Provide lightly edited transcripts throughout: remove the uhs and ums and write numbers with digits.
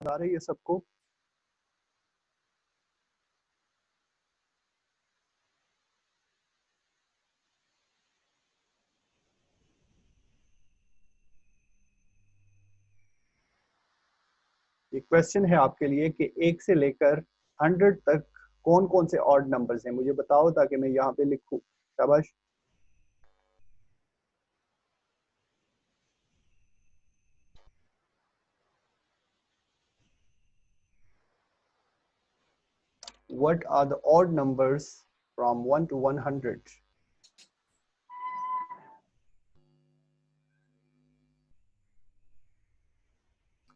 आ रही है सबको? ये क्वेश्चन है आपके लिए कि 1 से लेकर 100 तक कौन कौन से ऑड नंबर्स हैं, मुझे बताओ ताकि मैं यहाँ पे लिखूं। शाबाश। What are the odd numbers from 1 to 100?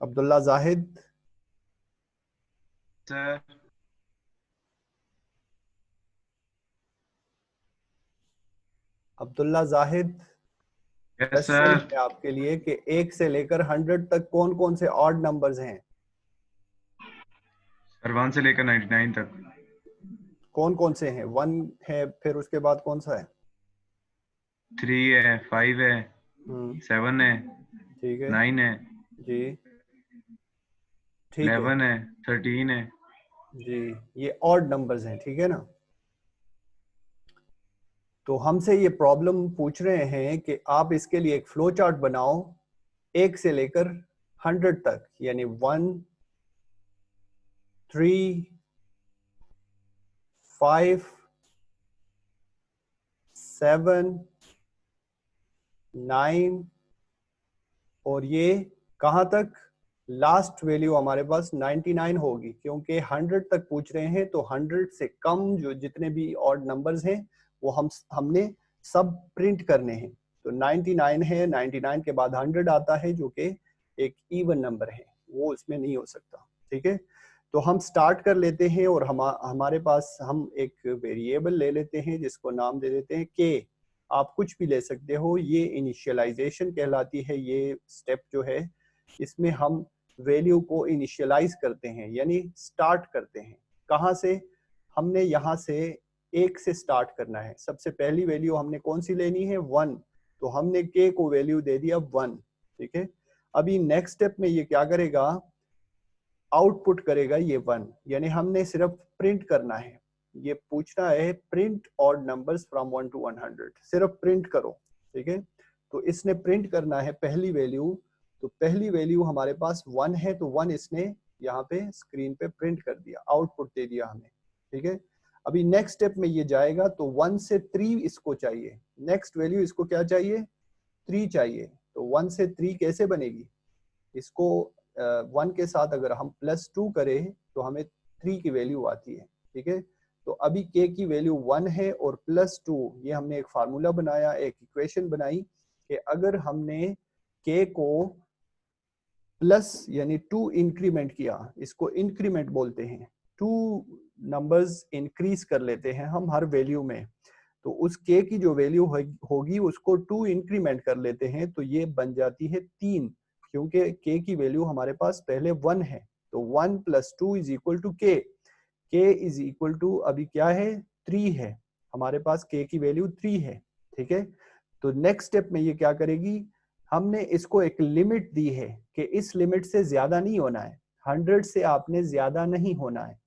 Abdullah Zahid, sir Abdullah Zahid, yes question sir. है आपके लिए कि 1 से लेकर 100 तक कौन कौन से ऑड नंबर्स हैं। सर 1 से लेकर 99 तक। कौन कौन से हैं? 1 है, फिर उसके बाद कौन सा है? 3 है, 5 है, 7 है, ठीक है 9 है, जी, ठीक है 11 है, 13 है। जी, ये ऑड नंबर्स हैं, ठीक है ना। तो हमसे ये प्रॉब्लम पूछ रहे हैं कि आप इसके लिए एक फ्लो चार्ट बनाओ 1 से लेकर 100 तक, यानी 1, 3, 5, 7, 9 और ये कहाँ तक? लास्ट वैल्यू हमारे पास 99 होगी, क्योंकि 100 तक पूछ रहे हैं तो 100 से कम जो जितने भी ऑड नंबर्स हैं वो हमने सब प्रिंट करने हैं। तो 99 है, 99 के बाद 100 आता है जो कि एक इवन नंबर है, वो इसमें नहीं हो सकता। ठीक है, तो हम स्टार्ट कर लेते हैं और हमारे पास हम एक वेरिएबल ले लेते हैं जिसको नाम दे देते हैं के। आप कुछ भी ले सकते हो, ये इनिशियलाइजेशन कहलाती है। ये स्टेप जो है इसमें हम वैल्यू को इनिशियलाइज करते हैं, यानी स्टार्ट करते हैं। कहाँ से? हमने यहाँ से 1 से स्टार्ट करना है। सबसे पहली वैल्यू हमने कौन सी लेनी है? 1। तो हमने के को वैल्यू दे दिया 1। ठीक है, अभी नेक्स्ट स्टेप में ये क्या करेगा? आउटपुट करेगा ये 1, यानी हमने सिर्फ प्रिंट करना है। ये पूछना है print odd numbers from 1 to 100, सिर्फ प्रिंट करो। ठीक है, तो इसने प्रिंट करना है पहली वैल्यू। तो पहली वैल्यू हमारे पास 1 है, तो 1 इसने यहाँ पे स्क्रीन पे प्रिंट कर दिया, आउटपुट दे दिया हमें। ठीक है, अभी नेक्स्ट स्टेप में ये जाएगा तो 1 से 3 इसको चाहिए। नेक्स्ट वैल्यू इसको क्या चाहिए? 3 चाहिए। तो 1 से 3 कैसे बनेगी? इसको 1 के साथ अगर हम +2 करें तो हमें 3 की वैल्यू आती है। ठीक है, तो अभी के की वैल्यू 1 है और +2, ये हमने एक फार्मूला बनाया, एक इक्वेशन बनाई कि अगर हमने के को प्लस यानी 2 इंक्रीमेंट किया, इसको इंक्रीमेंट बोलते हैं, 2 नंबर्स इंक्रीज कर लेते हैं हम हर वैल्यू में, तो उस के की जो वैल्यू होगी उसको 2 इंक्रीमेंट कर लेते हैं, तो ये बन जाती है 3, क्योंकि के की वैल्यू हमारे पास पहले 1 है। तो 1 + 2 = के इज इक्वल टू अभी क्या है? 3 है, हमारे पास के की वैल्यू 3 है। ठीक है, तो नेक्स्ट स्टेप में ये क्या करेगी? हमने इसको एक लिमिट दी है कि इस लिमिट से ज्यादा नहीं होना है, 100 से आपने ज्यादा नहीं होना है।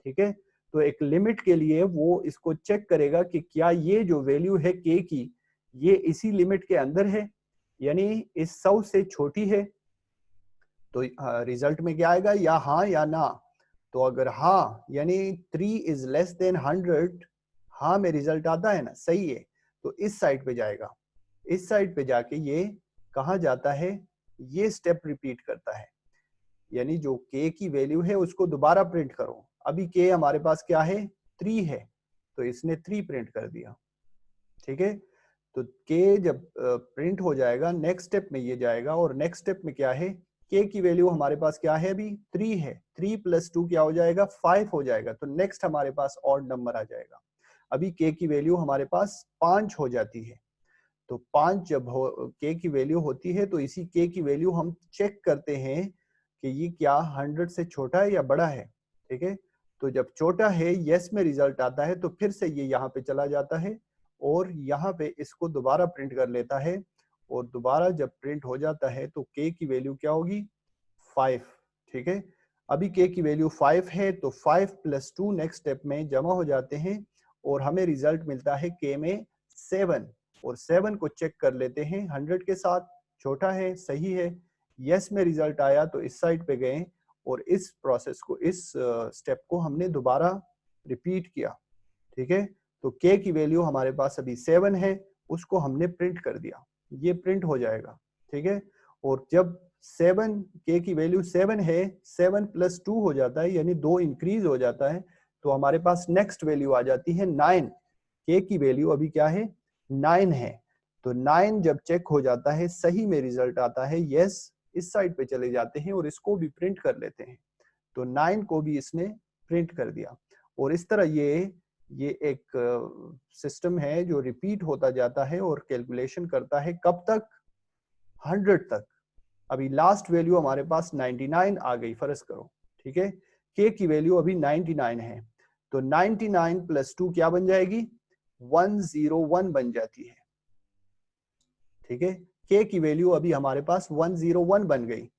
ठीक है, तो एक लिमिट के लिए वो इसको चेक करेगा कि क्या ये जो वैल्यू है के की, ये इसी लिमिट के अंदर है, यानी इस 100 से छोटी है। तो रिजल्ट में क्या आएगा? या हाँ या ना। तो अगर हाँ यानी 3 इज लेस देन 100, हाँ में रिजल्ट आता है ना, सही है, तो इस साइड पे जाएगा। इस साइड पे जाके ये कहाँ जाता है? ये स्टेप रिपीट करता है, यानी जो के की वैल्यू है उसको दोबारा प्रिंट करो। अभी के हमारे पास क्या है? 3 है, तो इसने 3 प्रिंट कर दिया। ठीक है, तो के जब प्रिंट हो जाएगा नेक्स्ट स्टेप में ये जाएगा, और नेक्स्ट स्टेप में क्या है? के की वैल्यू हमारे पास क्या है? अभी 3 है, 3 + 2 क्या हो जाएगा? 5 हो जाएगा। तो नेक्स्ट हमारे पास ऑड नंबर आ जाएगा। अभी के की वैल्यू हमारे पास 5 हो जाती है। तो 5 जब के की वैल्यू होती है तो इसी के की वैल्यू हम चेक करते हैं कि ये क्या 100 से छोटा है या बड़ा है। ठीक है, तो जब छोटा है यस में रिजल्ट आता है, तो फिर से ये यहाँ पे चला जाता है और यहाँ पे इसको दोबारा प्रिंट कर लेता है, और दोबारा जब प्रिंट हो जाता है तो के की वैल्यू क्या होगी? 5। ठीक है, अभी k की वैल्यू 5 है तो 5 + 2 नेक्स्ट स्टेप में जमा हो जाते हैं और हमें रिजल्ट मिलता है k में 7 और 7 को चेक कर लेते हैं 100 के साथ, छोटा है सही है, यस में रिजल्ट आया तो इस साइड पे गए और इस प्रोसेस को, इस स्टेप को हमने दोबारा रिपीट किया। ठीक है, तो k की वैल्यू हमारे पास अभी 7 है, उसको हमने प्रिंट कर दिया, ये प्रिंट हो जाएगा। ठीक है, और जब 7 k की वैल्यू 7 है, 7 + 2 हो जाता है यानी 2 इंक्रीज हो जाता है, तो हमारे पास नेक्स्ट वैल्यू आ जाती है 9। k की वैल्यू अभी क्या है 9 है, तो 9 जब चेक हो जाता है सही में रिजल्ट आता है यस, इस साइड पे चले जाते हैं और इसको भी प्रिंट कर लेते हैं, तो 9 को भी इसने प्रिंट कर दिया। और इस तरह ये एक सिस्टम है जो रिपीट होता जाता है और कैलकुलेशन करता है कब तक, 100 तक। अभी लास्ट वैल्यू हमारे पास 99 आ गई, फर्ज करो। ठीक है, k की वैल्यू अभी 99 है, तो 99 + 2 क्या बन जाएगी, 101 बन जाती है। ठीक है, k की वैल्यू अभी हमारे पास 101 बन गई।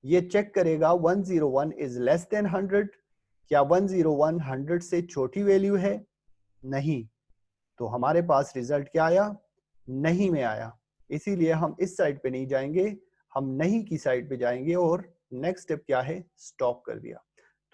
ये चेक करेगा 101 इज लेस देन 100, क्या 101 100 से छोटी वैल्यू है, नहीं, तो हमारे पास रिजल्ट क्या आया, नहीं में आया। इसीलिए हम इस साइड पे नहीं जाएंगे, हम नहीं की साइड पे जाएंगे और नेक्स्ट स्टेप क्या है, स्टॉप कर दिया।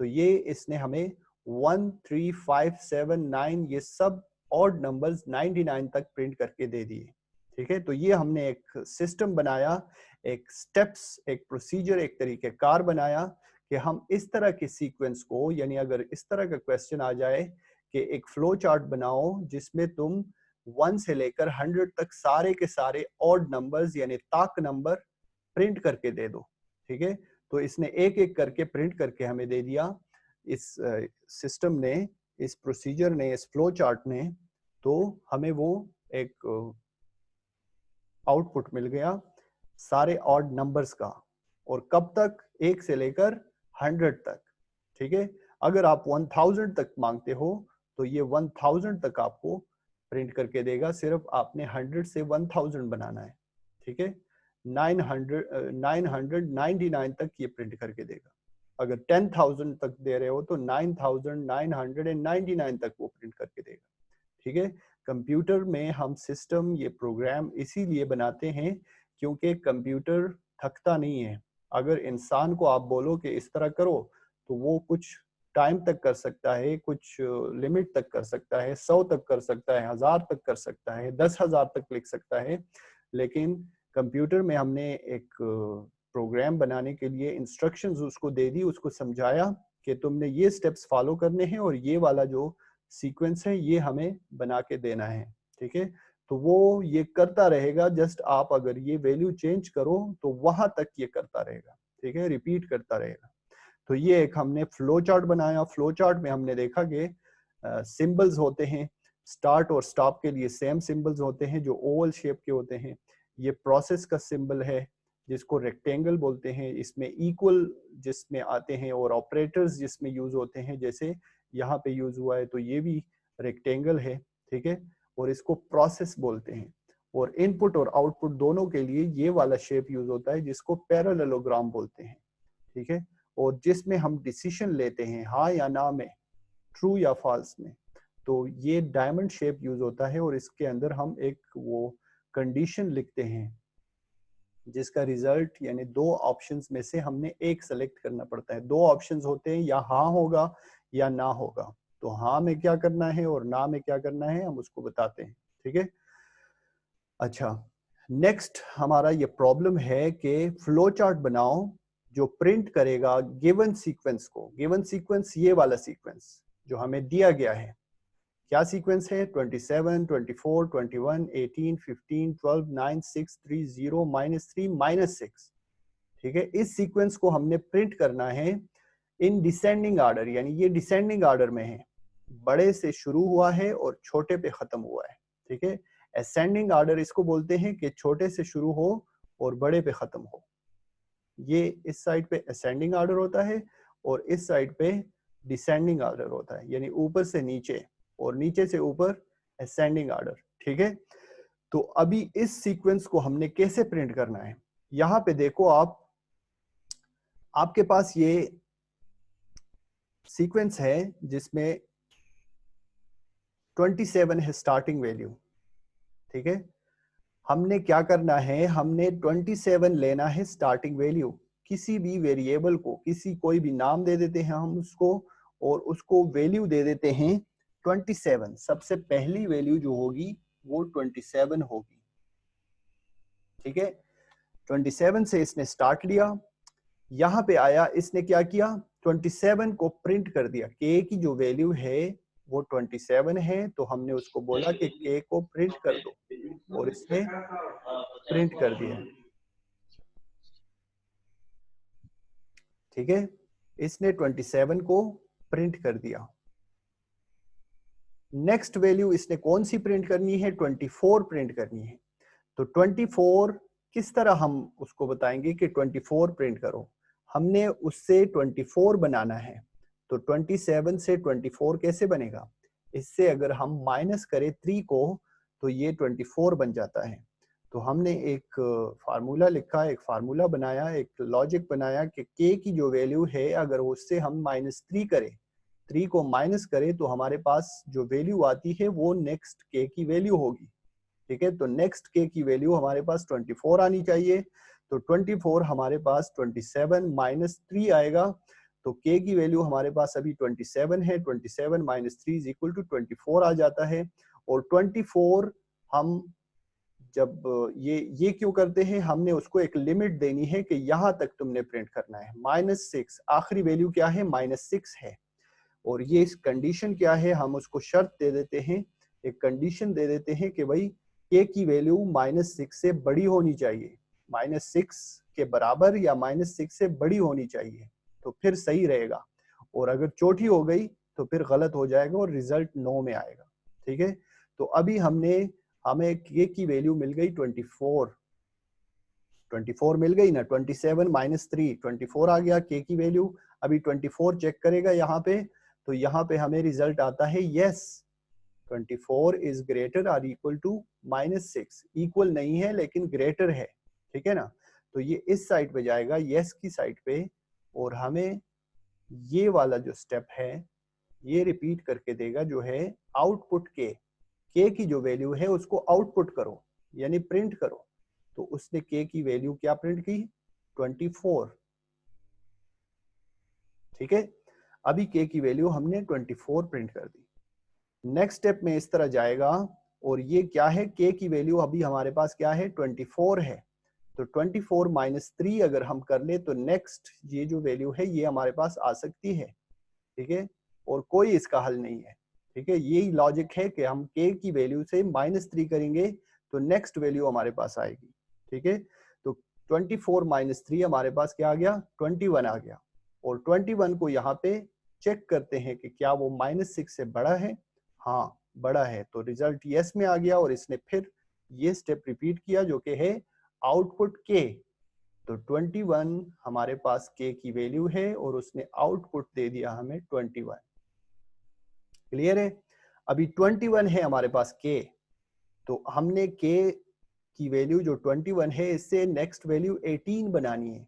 तो ये इसने हमें 1 3 5 7 9 ये सब ऑड नंबर्स 99 तक प्रिंट करके दे दिए। ठीक है, तो ये हमने एक सिस्टम बनाया, एक स्टेप्स, एक प्रोसीजर, एक तरीकेकार बनाया कि हम इस तरह के सीक्वेंस को, यानी अगर इस तरह का क्वेश्चन आ जाए कि एक फ्लो चार्ट बनाओ जिसमें तुम 1 से लेकर 100 तक सारे के सारे ऑड नंबर्स यानी ताक नंबर प्रिंट करके दे दो। ठीक है, तो इसने एक एक करके प्रिंट करके हमें दे दिया, इस सिस्टम ने, इस प्रोसीजर ने, इस फ्लो चार्ट ने, तो हमें वो एक आउटपुट मिल गया सारे ऑड नंबर्स का, और कब तक, 1 से लेकर 100 तक। ठीक है, अगर आप 1000 तक मांगते हो तो ये 1000 तक आपको प्रिंट करके देगा, सिर्फ आपने 100 से 1000 बनाना है। ठीक है, 999 तक ये प्रिंट करके देगा। अगर 10,000 तक दे रहे हो तो 9999 तक वो प्रिंट करके देगा। ठीक है, कंप्यूटर में हम सिस्टम, ये प्रोग्राम इसीलिए बनाते हैं क्योंकि कंप्यूटर थकता नहीं है। अगर इंसान को आप बोलो कि इस तरह करो तो वो कुछ टाइम तक कर सकता है, कुछ लिमिट तक कर सकता है, 100 तक कर सकता है, 1000 तक कर सकता है, 10,000 तक लिख सकता है। लेकिन कंप्यूटर में हमने एक प्रोग्राम बनाने के लिए इंस्ट्रक्शंस उसको दे दी, उसको समझाया कि तुमने ये स्टेप्स फॉलो करने हैं और ये वाला जो सीक्वेंस है ये हमें बना के देना है। ठीक है, तो वो ये करता रहेगा, जस्ट आप अगर ये वैल्यू चेंज करो तो वहां तक ये करता रहेगा। ठीक है, रिपीट करता रहेगा। तो ये एक हमने फ्लो चार्ट बनाया। फ्लो चार्ट में हमने देखा कि सिंबल्स होते हैं, स्टार्ट और स्टॉप के लिए सेम सिंबल्स होते हैं जो ओवल शेप के होते हैं। ये प्रोसेस का सिंबल है जिसको रेक्टेंगल बोलते हैं, इसमें इक्वल जिसमें आते हैं और ऑपरेटर्स जिसमें यूज होते हैं, जैसे यहाँ पे यूज हुआ है तो ये भी रेक्टेंगल है। ठीक है, और इसको प्रोसेस बोलते हैं। और इनपुट और आउटपुट दोनों के लिए ये वाला शेप यूज होता है जिसको पैरेललोग्राम बोलते हैं। ठीक है, और जिसमें हम डिसीजन लेते हैं हाँ या ना में, ट्रू या फॉल्स में, तो ये डायमंड शेप यूज होता है और इसके अंदर हम एक वो कंडीशन लिखते हैं जिसका रिजल्ट, यानी दो ऑप्शंस में से हमने एक सेलेक्ट करना पड़ता है। दो ऑप्शंस होते हैं, या हाँ होगा या ना होगा। तो हाँ में क्या करना है और ना में क्या करना है हम उसको बताते हैं। ठीक है, अच्छा, नेक्स्ट हमारा ये प्रॉब्लम है कि फ्लो चार्ट बनाओ जो प्रिंट करेगा गिवन सीक्वेंस को। गिवन सीक्वेंस ये वाला सीक्वेंस जो हमें दिया गया है, क्या सीक्वेंस है, 27 24 21 18 15 12 9 6 3 0 -3 -6। ठीक है, इस सीक्वेंस को हमने प्रिंट करना है इन डिसेंडिंग आर्डर, यानी ये डिसेंडिंग आर्डर में है, बड़े से शुरू हुआ है और छोटे पे खत्म हुआ है। ठीक है, असेंडिंग आर्डर इसको बोलते हैं कि छोटे से शुरू हो और बड़े पे खत्म हो। ये इस साइड पे असेंडिंग आर्डर होता है और इस साइड पे डिसेंडिंग आर्डर होता है, यानी ऊपर से नीचे और नीचे से ऊपर असेंडिंग आर्डर। ठीक है, तो अभी इस सीक्वेंस को हमने कैसे प्रिंट करना है, यहाँ पे देखो आप, आपके पास ये सीक्वेंस है जिसमें 27 है स्टार्टिंग वैल्यू, ठीक है। हमने क्या करना है, हमने 27 लेना है स्टार्टिंग वैल्यू, किसी भी वेरिएबल को कोई भी नाम दे देते हैं हम उसको, और उसको वैल्यू दे देते हैं 27। सबसे पहली वैल्यू जो होगी वो 27 होगी, ठीक है। 27 से इसने स्टार्ट लिया, यहां पे आया, इसने क्या किया, 27 को प्रिंट कर दिया। के की जो वैल्यू है वो 27 है, तो हमने उसको बोला कि के को प्रिंट कर दो, और इसने प्रिंट कर दिया, ठीक है। इसने 27 को प्रिंट कर दिया। नेक्स्ट वैल्यू इसने कौन सी प्रिंट करनी है, 24 प्रिंट करनी है। तो 24 किस तरह हम उसको बताएंगे कि 24 प्रिंट करो, हमने उससे 24 बनाना है। तो 27 से 24 कैसे बनेगा, इससे अगर हम माइनस करें 3 को तो ये 24 बन जाता है। तो हमने एक फार्मूला लिखा, एक फार्मूला बनाया, एक लॉजिक बनाया कि के की जो वैल्यू है अगर उससे हम -3 करें, 3 को माइनस करें, तो हमारे पास जो वैल्यू आती है वो नेक्स्ट के की वैल्यू होगी, ठीक है। तो नेक्स्ट के की वैल्यू हमारे पास 24 आनी चाहिए। तो 24 हमारे पास 27 -3 आएगा, तो के की वैल्यू हमारे पास अभी 27 है, 27 -3 इज इक्वल टू 24 आ जाता है। और 24 हम जब ये क्यों करते हैं, हमने उसको एक लिमिट देनी है कि यहां तक तुमने प्रिंट करना है। -6 आखिरी वैल्यू क्या है, -6 है। और ये इस कंडीशन क्या है, हम उसको शर्त दे देते हैं, एक कंडीशन दे देते हैं कि भाई के की वैल्यू -6 से बड़ी होनी चाहिए, -6 के बराबर या -6 से बड़ी होनी चाहिए, तो फिर सही रहेगा। और अगर छोटी हो गई तो फिर गलत हो जाएगा और रिजल्ट नो में आएगा, ठीक है। तो अभी हमें के की वैल्यू मिल गई 24 मिल गई ना, 27 -3 24 आ गया के की वैल्यू। अभी 24 चेक करेगा यहाँ पे, तो यहाँ पे हमें रिजल्ट आता है yes 24 is greater or equal to -6। Equal नहीं है लेकिन ग्रेटर है, ठीक है ना। तो ये इस साइड पे जाएगा, यस की साइड पे, और हमें ये वाला जो स्टेप है ये रिपीट करके देगा, जो है आउटपुट के की जो वैल्यू है उसको आउटपुट करो, यानी प्रिंट करो। तो उसने के की वैल्यू क्या प्रिंट की, 24, ठीक है। अभी के की वैल्यू हमने 24 प्रिंट कर दी। नेक्स्ट स्टेप में इस तरह जाएगा, और ये क्या है, के की वैल्यू अभी हमारे पास क्या है, 24 है। तो 24 -3 अगर हम कर ले तो नेक्स्ट ये जो वैल्यू है ये हमारे पास आ सकती है, ठीक है। और कोई इसका हल नहीं है, ठीक है। यही लॉजिक है कि हम के की वैल्यू से -3 करेंगे तो नेक्स्ट वैल्यू हमारे पास आएगी, ठीक है। तो 24 -3 हमारे पास क्या आ गया, 21 आ गया। और 21 को यहाँ पे चेक करते हैं कि क्या वो -6 से बड़ा है, हाँ बड़ा है, तो रिजल्ट यस में आ गया। और इसने फिर ये स्टेप रिपीट किया जो कि है आउटपुट के। तो 21 हमारे पास के की वैल्यू है और उसने आउटपुट दे दिया हमें 21। क्लियर है। अभी 21 है हमारे पास के, तो हमने के की वैल्यू जो 21 है इससे नेक्स्ट वैल्यू 18 बनानी है।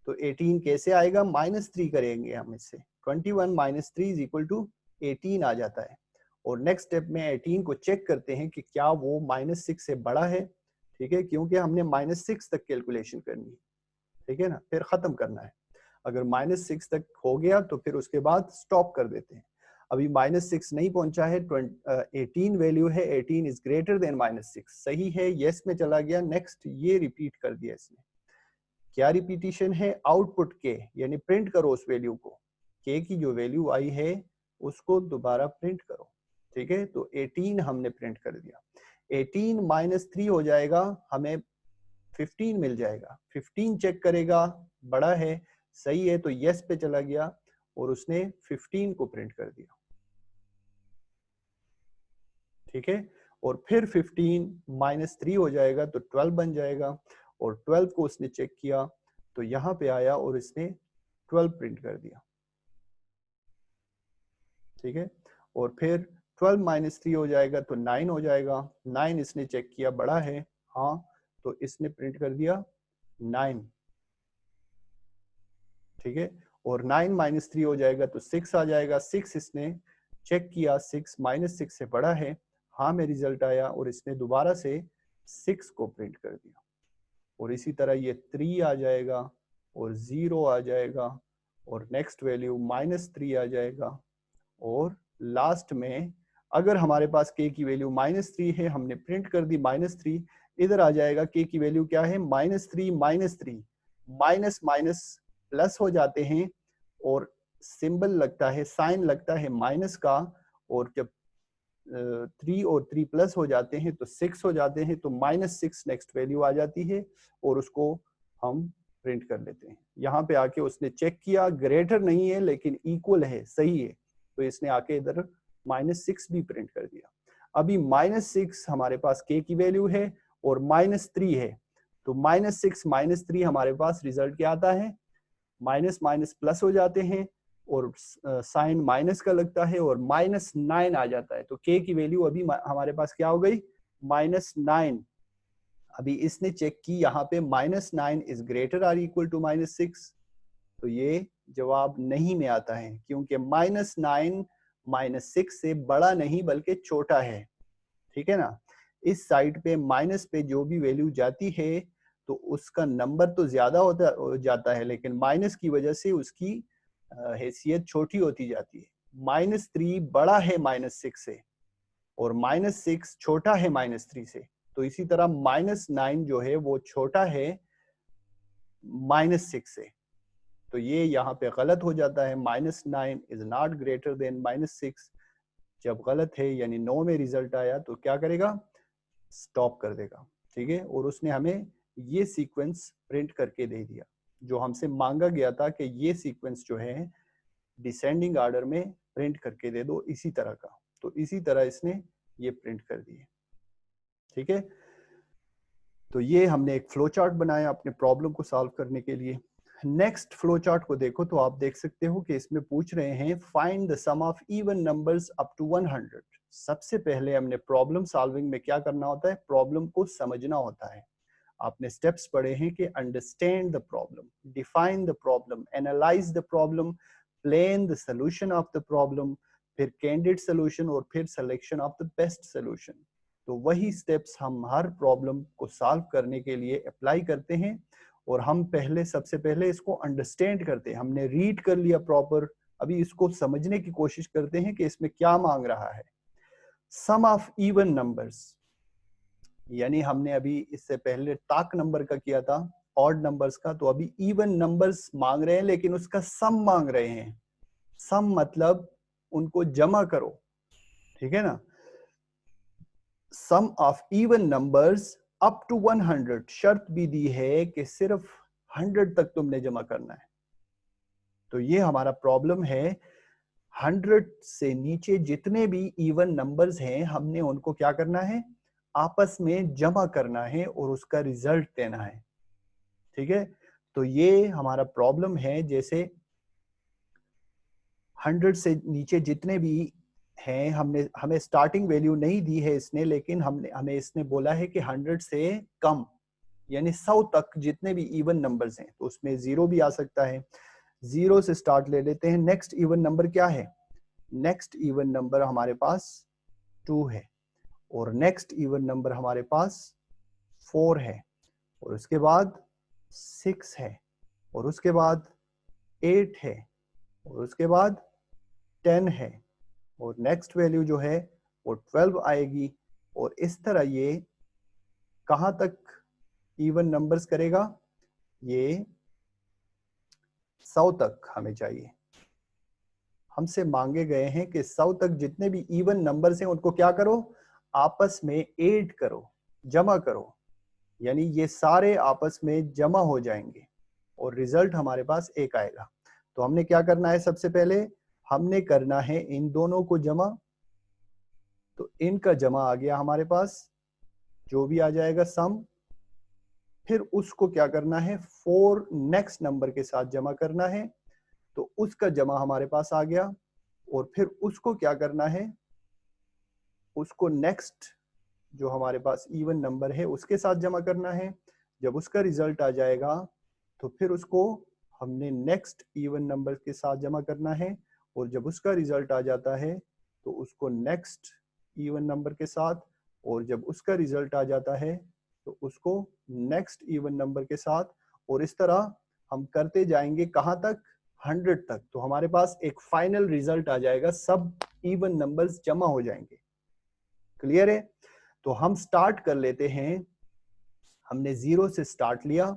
तो 18 कैसे आएगा, -3 करेंगे हम इससे, 21 -3 इज इक्वल टू 18 आ जाता है। और नेक्स्ट स्टेप में 18 को चेक करते हैं कि क्या वो -6 से बड़ा है, ठीक है, क्योंकि हमने -6 तक कैलकुलेशन करनी है, ठीक है ना, फिर खत्म करना है। अगर -6 तक हो गया तो फिर उसके बाद स्टॉप कर देते हैं। अभी -6 नहीं पहुंचा है, 18 वैल्यू है, 18 इज ग्रेटर देन -6, सही है, यस में चला गया। नेक्स्ट ये रिपीट कर दिया इसने, क्या रिपीटिशन है, आउटपुट के, यानी प्रिंट करो उस वैल्यू को, के की जो वैल्यू आई है उसको दोबारा प्रिंट करो, ठीक है। तो 18 हमने प्रिंट कर दिया। 18 -3 हो जाएगा, हमें 15 मिल जाएगा। 15 चेक करेगा, बड़ा है, सही है, तो यस पे चला गया और उसने 15 को प्रिंट कर दिया, ठीक है। और फिर 15 -3 हो जाएगा तो 12 बन जाएगा, और 12 को उसने चेक किया तो यहाँ पे आया और इसने 12 प्रिंट कर दिया, ठीक है। और फिर 12 -3 हो जाएगा तो 9 हो जाएगा, 9 इसने चेक किया, बड़ा है, हाँ, तो इसने प्रिंट कर दिया 9, ठीक है। और 9 माइनस 3 हो जाएगा तो 6 आ जाएगा। 6 इसने चेक किया, 6 माइनस 6 से बड़ा है, हाँ में रिजल्ट आया, और इसने दोबारा से 6 को प्रिंट कर दिया। और इसी तरह ये 3 आ जाएगा और 0 आ जाएगा और नेक्स्ट वैल्यू -3 आ जाएगा। और लास्ट में अगर हमारे पास k की वैल्यू -3 है, हमने प्रिंट कर दी -3, इधर आ जाएगा k की वैल्यू क्या है, -3 -3, माइनस माइनस प्लस हो जाते हैं और सिंबल लगता है, साइन लगता है माइनस का, और जब 3 और 3 प्लस हो जाते हैं तो 6 हो जाते हैं, तो -6 नेक्स्ट वैल्यू आ जाती है और उसको हम प्रिंट कर लेते हैं। यहाँ पे आके उसने चेक किया, ग्रेटर नहीं है लेकिन इक्वल है, सही है, तो इसने आके इधर -6 भी प्रिंट कर दिया। अभी -6 हमारे पास k की वैल्यू है और -3 है, तो -6 -3 हमारे पास रिजल्ट क्या आता है, माइनस माइनस प्लस हो जाते हैं और साइन माइनस का लगता है और -9 आ जाता है। तो k की वैल्यू अभी हमारे पास क्या हो गई, -9। अभी इसने चेक की यहाँ पे -9 is greater or equal to -6, तो ये जवाब नहीं में आता है, क्योंकि -9 -6 से बड़ा नहीं बल्कि छोटा है। ठीक है ना, इस साइड पे माइनस पे जो भी वैल्यू जाती है तो उसका नंबर तो ज्यादा हो जाता है, लेकिन माइनस की वजह से उसकी हैसियत छोटी होती जाती है। -3 बड़ा है -6 से और -6 छोटा है -3 से, तो इसी तरह -9 जो है वो छोटा है -6 से, तो ये यहाँ पे गलत हो जाता है। -9 इज नॉट ग्रेटर देन -6। जब गलत है यानी 9 में रिजल्ट आया तो क्या करेगा, स्टॉप कर देगा। ठीक है, और उसने हमें ये सीक्वेंस प्रिंट करके दे दिया जो हमसे मांगा गया था कि ये सीक्वेंस जो है डिसेंडिंग ऑर्डर में प्रिंट करके दे दो इसी तरह का, तो इसी तरह इसने ये प्रिंट कर दिए। ठीक है, तो ये हमने एक फ्लो चार्ट बनाया अपने प्रॉब्लम को सॉल्व करने के लिए। नेक्स्ट फ्लो चार्ट को देखो तो आप देख सकते हो कि इसमें पूछ रहे हैं find the sum of even numbers up to 100। सबसे पहले हमने प्रॉब्लम सॉल्विंग में क्या करना होता है, प्रॉब्लम को समझना होता है। आपने स्टेप्स पढ़े हैं कि understand the problem, define the problem, analyse the problem, plan the solution of the problem, फिर कैंडिडेट सॉल्यूशन और फिर selection of the best solution. तो वही स्टेप्स हम हर प्रॉब्लम को सॉल्व करने के लिए अप्लाई करते हैं, और हम सबसे पहले इसको अंडरस्टैंड करते हैं। हमने रीड कर लिया प्रॉपर, अभी इसको समझने की कोशिश करते हैं कि इसमें क्या मांग रहा है। सम ऑफ इवन नंबर्स, यानी हमने अभी इससे पहले ताक नंबर का किया था, ऑड नंबर्स का, तो अभी इवन नंबर्स मांग रहे हैं लेकिन उसका सम मांग रहे हैं। सम मतलब उनको जमा करो, ठीक है ना। Sum of even numbers up to 100, शर्त भी दी है कि सिर्फ 100 तक तुमने जमा करना है। तो ये हमारा प्रॉब्लम है, 100 से नीचे जितने भी इवन नंबर्स हैं हमने उनको क्या करना है, आपस में जमा करना है और उसका रिजल्ट देना है। ठीक है, तो ये हमारा प्रॉब्लम है। जैसे 100 से नीचे जितने भी हैं, हमें स्टार्टिंग वैल्यू नहीं दी है इसने, लेकिन हमें इसने बोला है कि 100 से कम यानी 100 तक जितने भी इवन नंबर्स हैं, तो उसमें 0 भी आ सकता है। 0 से स्टार्ट ले लेते हैं। नेक्स्ट इवन नंबर क्या है, नेक्स्ट इवन नंबर हमारे पास 2 है, और नेक्स्ट इवन नंबर हमारे पास 4 है, और उसके बाद 6 है, और उसके बाद 8 है, और उसके बाद 10 है, और नेक्स्ट वैल्यू जो है वो 12 आएगी। और इस तरह ये कहां तक इवन नंबर्स करेगा, ये 100 तक हमें चाहिए। हमसे मांगे गए हैं कि 100 तक जितने भी इवन नंबर्स हैं उनको क्या करो, आपस में ऐड करो, जमा करो, यानी ये सारे आपस में जमा हो जाएंगे और रिजल्ट हमारे पास 1 आएगा। तो हमने क्या करना है, सबसे पहले हमने करना है इन दोनों को जमा। तो इनका जमा आ गया हमारे पास, जो भी आ जाएगा सम, फिर उसको क्या करना है 4 नेक्स्ट नंबर के साथ जमा करना है, तो उसका जमा हमारे पास आ गया। और फिर उसको क्या करना है, उसको नेक्स्ट जो हमारे पास इवन नंबर है उसके साथ जमा करना है। जब उसका रिजल्ट आ जाएगा तो फिर उसको हमने नेक्स्ट इवन नंबर के साथ जमा करना है, और जब उसका रिजल्ट आ जाता है तो उसको नेक्स्ट इवन नंबर के साथ, और जब उसका रिजल्ट आ जाता है तो उसको नेक्स्ट इवन नंबर के साथ, और इस तरह हम करते जाएंगे कहां तक, 100 तक। तो हमारे पास एक फाइनल रिजल्ट आ जाएगा, सब इवन नंबर्स जमा हो जाएंगे। क्लियर है? तो हम स्टार्ट कर लेते हैं। हमने 0 से स्टार्ट लिया।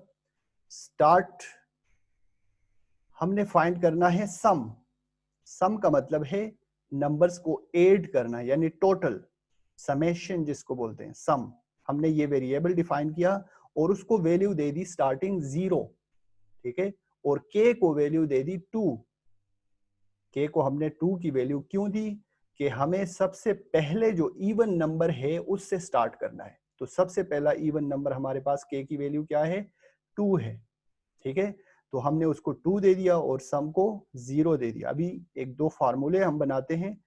स्टार्ट हमने फाइंड करना है सम। सम का मतलब है नंबर्स को ऐड करना, यानी टोटल, समेशन जिसको बोलते हैं, सम। हमने ये वेरिएबल डिफाइन किया और उसको वैल्यू दे दी स्टार्टिंग 0, ठीक है, और k को वैल्यू दे दी 2। k को हमने 2 की वैल्यू क्यों दी, कि हमें सबसे पहले जो इवन नंबर है उससे स्टार्ट करना है। तो सबसे पहला इवन नंबर हमारे पास k की वैल्यू क्या है, 2 है, ठीक है। तो हमने उसको 2 दे दिया और सम को 0 दे दिया। अभी एक दो फार्मूले हम बनाते हैं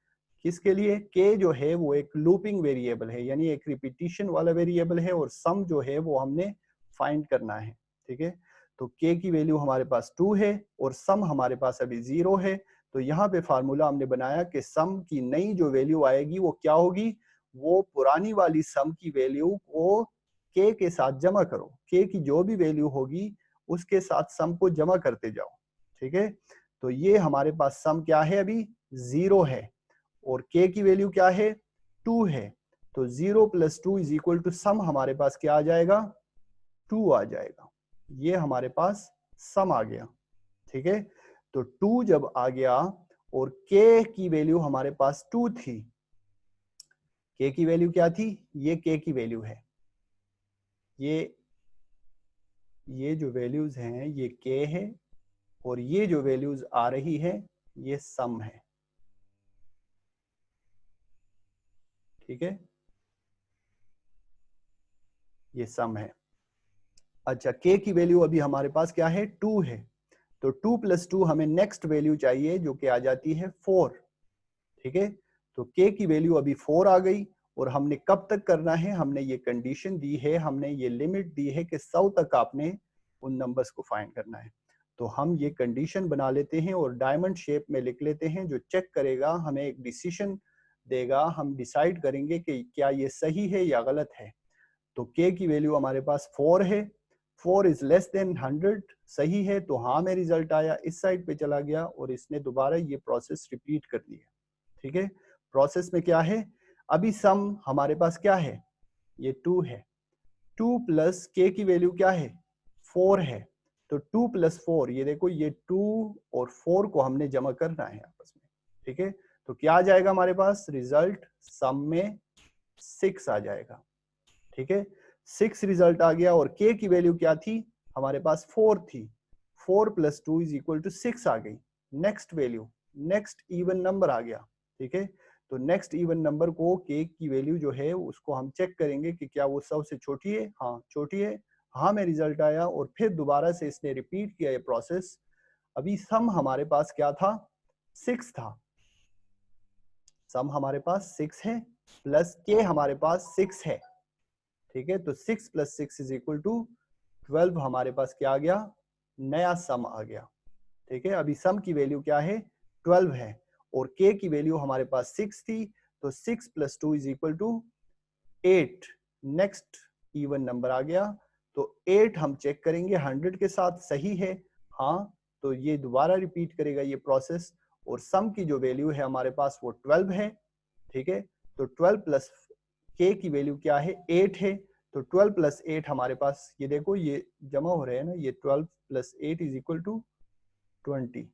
किसके लिए, k जो है वो एक लूपिंग वेरिएबल है, यानी एक रिपीटिशन वाला वेरिएबल है, और सम जो है वो हमने फाइंड करना है, ठीक है। तो k की वैल्यू हमारे पास 2 है और सम हमारे पास अभी 0 है। तो यहाँ पे फार्मूला हमने बनाया कि सम की नई जो वैल्यू आएगी वो क्या होगी, वो पुरानी वाली सम की वैल्यू को k के साथ जमा करो। k की जो भी वैल्यू होगी उसके साथ सम को जमा करते जाओ, ठीक है। तो ये हमारे पास सम क्या है, अभी 0 है, और k की वैल्यू क्या है, 2 है। तो 0 + 2 = सम हमारे पास क्या आ जाएगा, 2 आ जाएगा। ये हमारे पास सम आ गया, ठीक है। तो 2 जब आ गया और k की वैल्यू हमारे पास 2 थी, k की वैल्यू क्या थी, ये k की वैल्यू है, ये जो वैल्यूज हैं ये k है, और ये जो वैल्यूज आ रही है ये सम है, ठीक है, ये सम है। अच्छा, k की वैल्यू अभी हमारे पास क्या है, 2 है। तो 2 + 2 हमें नेक्स्ट वैल्यू चाहिए जो कि आ जाती है 4, ठीक है। तो k की वैल्यू अभी 4 आ गई, और हमने कब तक करना है, हमने ये कंडीशन दी है, हमने ये लिमिट दी है कि 100 तक आपने उन नंबर्स को फाइंड करना है। तो हम ये कंडीशन बना लेते हैं और डायमंड शेप में लिख लेते हैं, जो चेक करेगा हमें एक डिसीजन देगा, हम डिसाइड करेंगे कि क्या ये सही है या गलत है। तो k की वैल्यू हमारे पास 4 है, 4 इज लेस देन 100, सही है, तो हाँ में रिजल्ट आया, इस साइड पे चला गया और इसने दोबारा ये प्रोसेस रिपीट कर दिया, ठीक है। प्रोसेस में क्या है, अभी सम हमारे पास क्या है, ये 2 है, 2 + k की वैल्यू क्या है, 4 है। तो 2 + 4, ये देखो, ये 2 और 4 को हमने जमा करना है आपस में, ठीक है। तो क्या आ जाएगा हमारे पास रिजल्ट, सम में 6 आ जाएगा, ठीक है। 6 रिजल्ट आ गया, और k की वैल्यू क्या थी, हमारे पास 4 थी, 4 + 2 = 6 आ गई। Next value, next even number आ गया, ठीक है। तो नेक्स्ट इवन नंबर को k की वैल्यू जो है उसको हम चेक करेंगे कि क्या वो 100 से छोटी है, हाँ छोटी है, हाँ में रिजल्ट आया, और फिर दोबारा से इसने रिपीट किया ये प्रोसेस। अभी सम हमारे पास क्या था, 6 था, सम हमारे पास 6 है, प्लस k हमारे पास 6 है, ठीक है। तो 6 + 6 = 12 हमारे पास क्या आ गया, नया सम आ गया, ठीक है। अभी सम की वैल्यू क्या है, 12 है, और k की वैल्यू हमारे पास 6 थी। तो 6 + 2 = 8, नेक्स्ट इवन नंबर आ गया। तो 8 हम चेक करेंगे 100 के साथ, सही है, हाँ, तो ये दोबारा रिपीट करेगा ये प्रोसेस, और सम की जो वैल्यू है हमारे पास वो 12 है, ठीक है। तो 12 + k की वैल्यू क्या है, 8 है। तो 12 + 8 हमारे पास, ये देखो ये जमा हो रहे हैं ना, ये 12 + 8 = 20,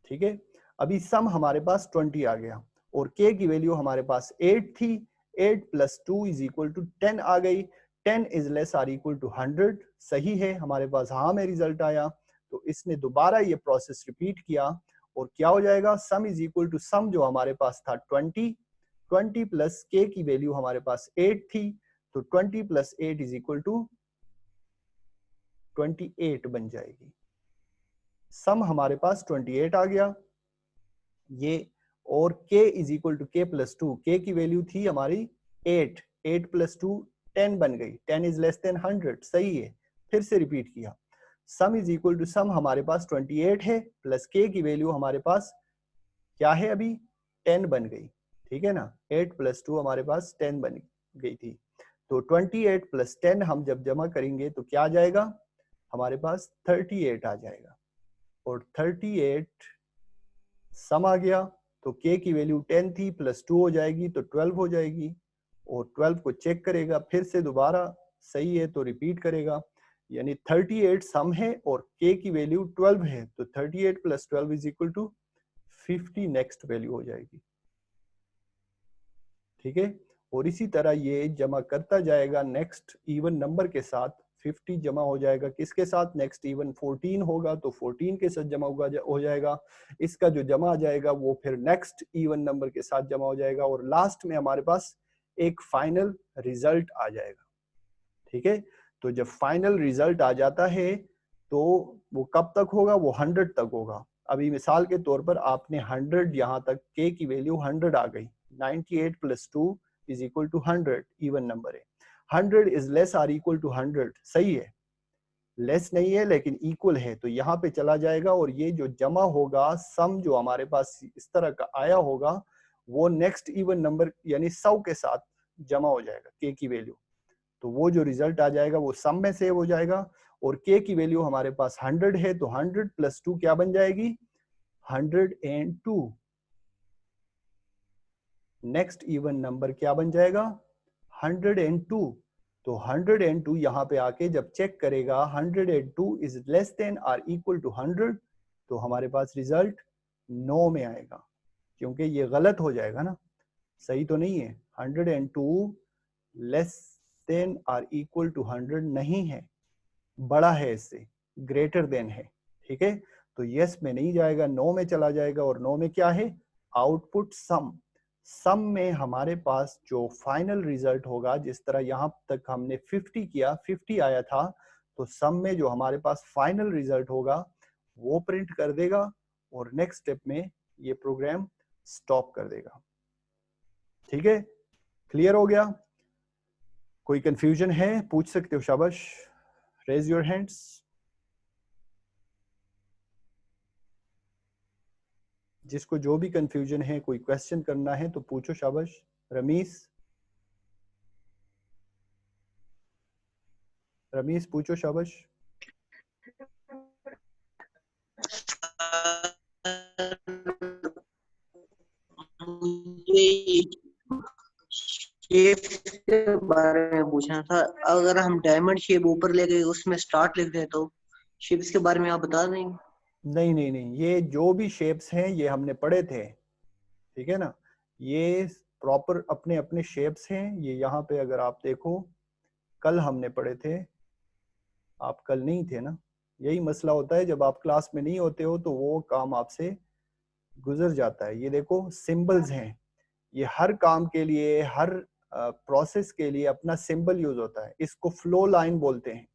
ठीक है। अभी सम हमारे पास 20 आ गया, और k की वैल्यू हमारे पास 8 थी, 8 + 2 = 10 आ गई। 10 is less or equal to 100, सही है, हमारे पास हाँ में रिजल्ट आया। तो इसने दोबारा ये प्रोसेस रिपीट किया, और क्या हो जाएगा, सम इज इक्वल टू सम जो हमारे पास था 20, 20 + k की वैल्यू हमारे पास 8 थी, तो 20 + 8 = 28 बन जाएगी। सम हमारे पास 28 आ गया ये, और k = k + 2, k की वैल्यू थी हमारी 8, 8 + 2 10 बन गई, 10 इज लेस देन 100, सही है। फिर से रिपीट किया, सम इज इक्वल टू सम हमारे पास 28 है प्लस के की वैल्यू हमारे पास क्या है अभी 10 बन गई, ठीक है ना। 8 + 2 हमारे पास 10 बन गई थी। तो 28 + 10 हम जब जमा करेंगे तो क्या आ जाएगा हमारे पास 38 आ जाएगा, और 38 सम आ गया तो k की वैल्यू 10 थी प्लस 2 हो जाएगी तो 12 हो जाएगी, और 12 को चेक करेगा फिर से दोबारा, सही है तो रिपीट करेगा, यानी 38 सम है और k की वैल्यू 12 है, तो 38 + 12 is equal to 50 next value हो जाएगी, ठीक है। और इसी तरह ये जमा करता जाएगा नेक्स्ट इवन नंबर के साथ, 50 जमा हो जाएगा किसके साथ, नेक्स्ट इवन 14 होगा तो 14 के साथ जमा हो जाएगा, इसका जो जमा आ जाएगा वो फिर नेक्स्ट इवन नंबर के साथ जमा हो जाएगा, और लास्ट में हमारे पास एक फाइनल रिजल्ट आ जाएगा, ठीक है। तो जब फाइनल रिजल्ट आ जाता है तो वो कब तक होगा, वो 100 तक होगा। अभी मिसाल के तौर पर आपने 100 यहाँ तक k की वैल्यू 100 आ गई, 98 + 2 is equal to 100 even number है, 100 is less or equal to 100, सही है, लेस नहीं है लेकिन इक्वल है, तो यहाँ पे चला जाएगा और ये जो जमा होगा सम जो हमारे पास इस तरह का आया होगा वो नेक्स्ट इवन नंबर यानी 100 के साथ जमा हो जाएगा k की वैल्यू, तो वो जो रिजल्ट आ जाएगा वो सम में सेव हो जाएगा, और k की वैल्यू हमारे पास 100 है तो 100 + 2 क्या बन जाएगी 102, नेक्स्ट इवन नंबर क्या बन जाएगा 102, तो 102 यहाँ पे आके जब चेक करेगा 102 is less than or equal to 100, तो हमारे पास रिजल्ट 9 में आएगा, क्योंकि ये गलत हो जाएगा ना, सही तो नहीं है, 102 less than or equal to 100 नहीं है, बड़ा है इससे, ग्रेटर देन है, ठीक है। तो यस में नहीं जाएगा, 9 में चला जाएगा, और 9 में क्या है आउटपुट सम, सम में हमारे पास जो फाइनल रिजल्ट होगा, जिस तरह यहाँ तक हमने 50 किया 50 आया था, तो सम में जो हमारे पास फाइनल रिजल्ट होगा वो प्रिंट कर देगा, और नेक्स्ट स्टेप में ये प्रोग्राम स्टॉप कर देगा, ठीक है। क्लियर हो गया, कोई कंफ्यूजन है पूछ सकते हो, शाबाश, रेज योर हैंड्स। जिसको जो भी कंफ्यूजन है, कोई क्वेश्चन करना है तो पूछो, शाबाश। रमीस पूछो, शाबाश। शेप के बारे में पूछना था, अगर हम डायमंड शेप ऊपर ले गए उसमें स्टार्ट लिख दें तो शेप्स के बारे में आप बता देंगे? नहीं नहीं नहीं, ये जो भी शेप्स हैं ये हमने पढ़े थे, ठीक है ना, ये प्रॉपर अपने अपने शेप्स हैं, ये यहाँ पे अगर आप देखो कल हमने पढ़े थे, आप कल नहीं थे ना, यही मसला होता है जब आप क्लास में नहीं होते हो तो वो काम आपसे गुजर जाता है। ये देखो सिंबल्स हैं, ये हर काम के लिए, हर प्रोसेस के लिए अपना सिंबल यूज होता है, इसको फ्लो लाइन बोलते हैं।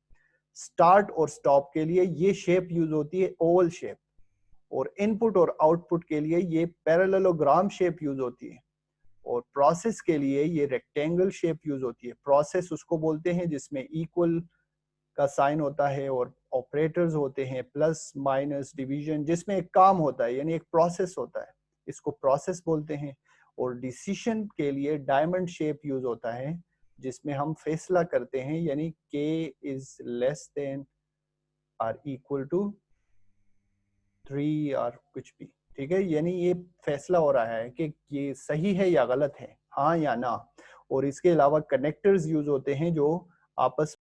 स्टार्ट और स्टॉप के लिए ये शेप यूज होती है ओवल शेप, और इनपुट और आउटपुट के लिए ये पैरेललोग्राम शेप यूज होती है, और प्रोसेस के लिए ये रेक्टेंगल शेप यूज होती है। प्रोसेस उसको बोलते हैं जिसमें इक्वल का साइन होता है और ऑपरेटर्स होते हैं, प्लस माइनस डिवीजन, जिसमें एक काम होता है यानी एक प्रोसेस होता है, इसको प्रोसेस बोलते हैं। और डिसीजन के लिए डायमंड शेप यूज होता है जिसमें हम फैसला करते हैं, यानी k is less than or equal to 3 और कुछ भी, ठीक है, यानी ये फैसला हो रहा है कि ये सही है या गलत है, हाँ या ना। और इसके अलावा कनेक्टर्स यूज होते हैं जो आपस